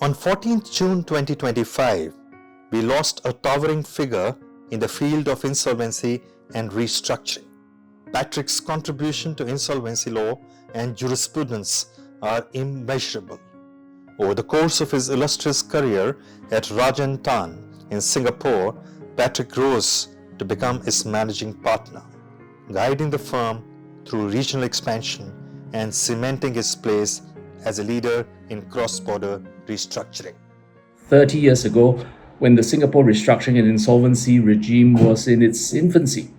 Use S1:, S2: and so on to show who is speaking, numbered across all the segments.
S1: On 14th June 2025, we lost a towering figure in the field of insolvency and restructuring. Patrick's contribution to insolvency law and jurisprudence are immeasurable. Over the course of his illustrious career at Rajan Tan in Singapore, Patrick rose to become its managing partner, guiding the firm through regional expansion and cementing his place as a leader in cross-border restructuring.
S2: 30 years ago, when the Singapore restructuring and insolvency regime was in its infancy,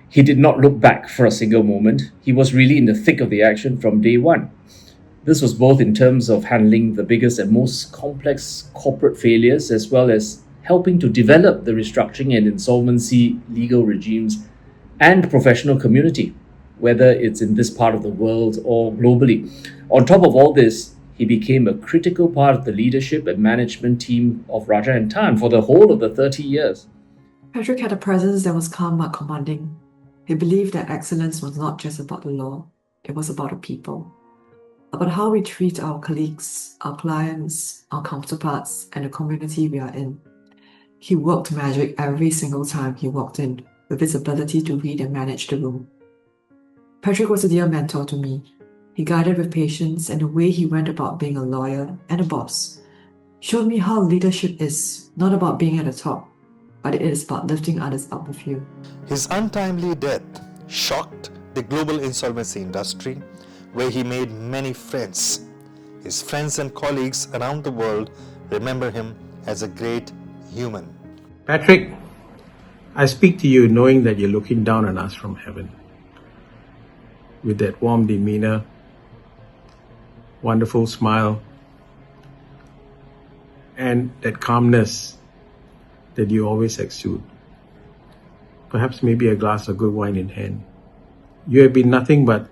S2: he did not look back for a single moment. He was really in the thick of the action from day one. This was both in terms of handling the biggest and most complex corporate failures, as well as helping to develop the restructuring and insolvency legal regimes and professional community, whether it's in this part of the world or globally. On top of all this, he became a critical part of the leadership and management team of Raja and Tan for the whole of the 30 years.
S3: Patrick had a presence that was calm but commanding. He believed that excellence was not just about the law, it was about the people. About how we treat our colleagues, our clients, our counterparts, and the community we are in. He worked magic every single time he walked in, with his ability to read and manage the room. Patrick was a dear mentor to me. He guided with patience, and the way he went about being a lawyer and a boss showed me how leadership is not about being at the top, but it is about lifting others up with you.
S1: His untimely death shocked the global insolvency industry, where he made many friends. His friends and colleagues around the world remember him as a great human.
S4: Patrick, I speak to you knowing that you're looking down on us from heaven. With that warm demeanor, wonderful smile, and that calmness that you always exude. Perhaps maybe a glass of good wine in hand. You have been nothing but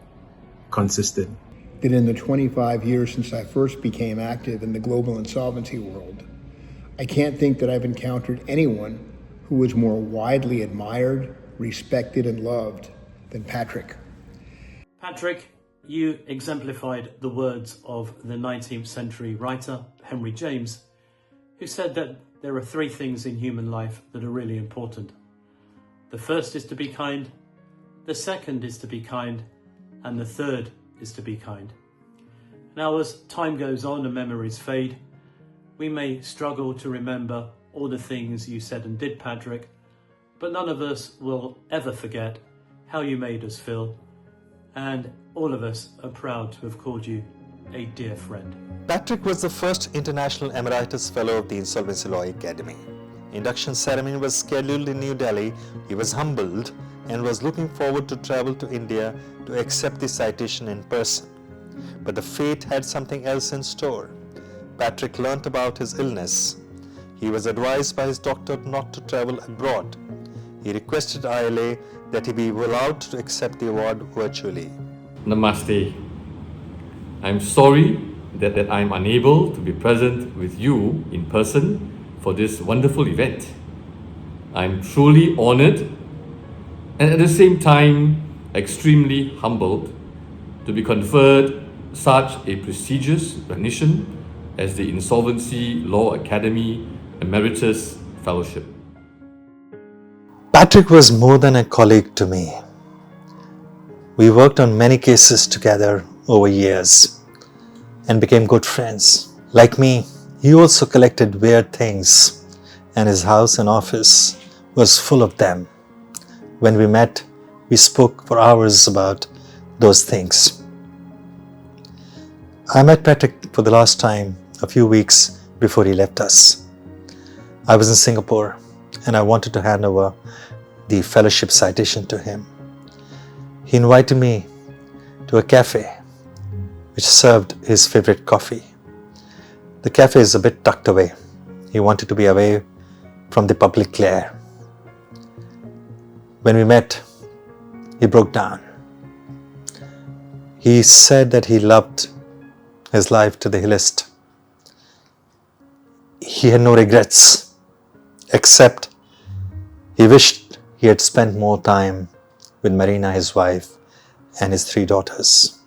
S4: consistent.
S5: That in the 25 years since I first became active in the global insolvency world, I can't think that I've encountered anyone who was more widely admired, respected, and loved than Patrick.
S6: Patrick, you exemplified the words of the 19th century writer Henry James, who said that there are three things in human life that are really important. The first is to be kind, the second is to be kind, and the third is to be kind. Now, as time goes on and memories fade, we may struggle to remember all the things you said and did, Patrick, but none of us will ever forget how you made us feel, and all of us are proud to have called you a dear friend.
S1: Patrick was the first International Emeritus Fellow of the Insolvency Law Academy. Induction Ceremony was scheduled in New Delhi. He was humbled and was looking forward to travel to India to accept the citation in person. But the fate had something else in store. Patrick learnt about his illness. He was advised by his doctor not to travel abroad. He requested ILA that he be allowed to accept the award virtually.
S7: Namaste. I'm sorry that I'm unable to be present with you in person for this wonderful event. I'm truly honored and at the same time extremely humbled to be conferred such a prestigious recognition as the Insolvency Law Academy Emeritus Fellowship.
S1: Patrick was more than a colleague to me. We worked on many cases together over years and became good friends. Like me, he also collected weird things, and his house and office was full of them. When we met, we spoke for hours about those things. I met Patrick for the last time a few weeks before he left us. I was in Singapore and I wanted to hand over the fellowship citation to him. He invited me to a cafe which served his favorite coffee. The cafe is a bit tucked away. He wanted to be away from the public glare. When we met, he broke down. He said that he loved his life to the fullest. He had no regrets, except he wished he had spent more time with Marina, his wife, and his 3 daughters.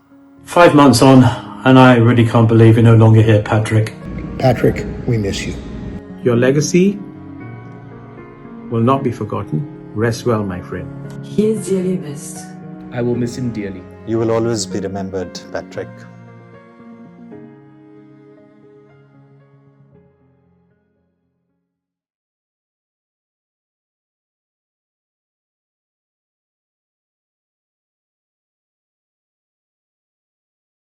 S6: 5 months on, and I really can't believe you're no longer here, Patrick.
S5: Patrick, we miss you.
S4: Your legacy will not be forgotten. Rest well, my friend.
S3: He is dearly missed.
S2: I will miss him dearly.
S1: You will always be remembered, Patrick.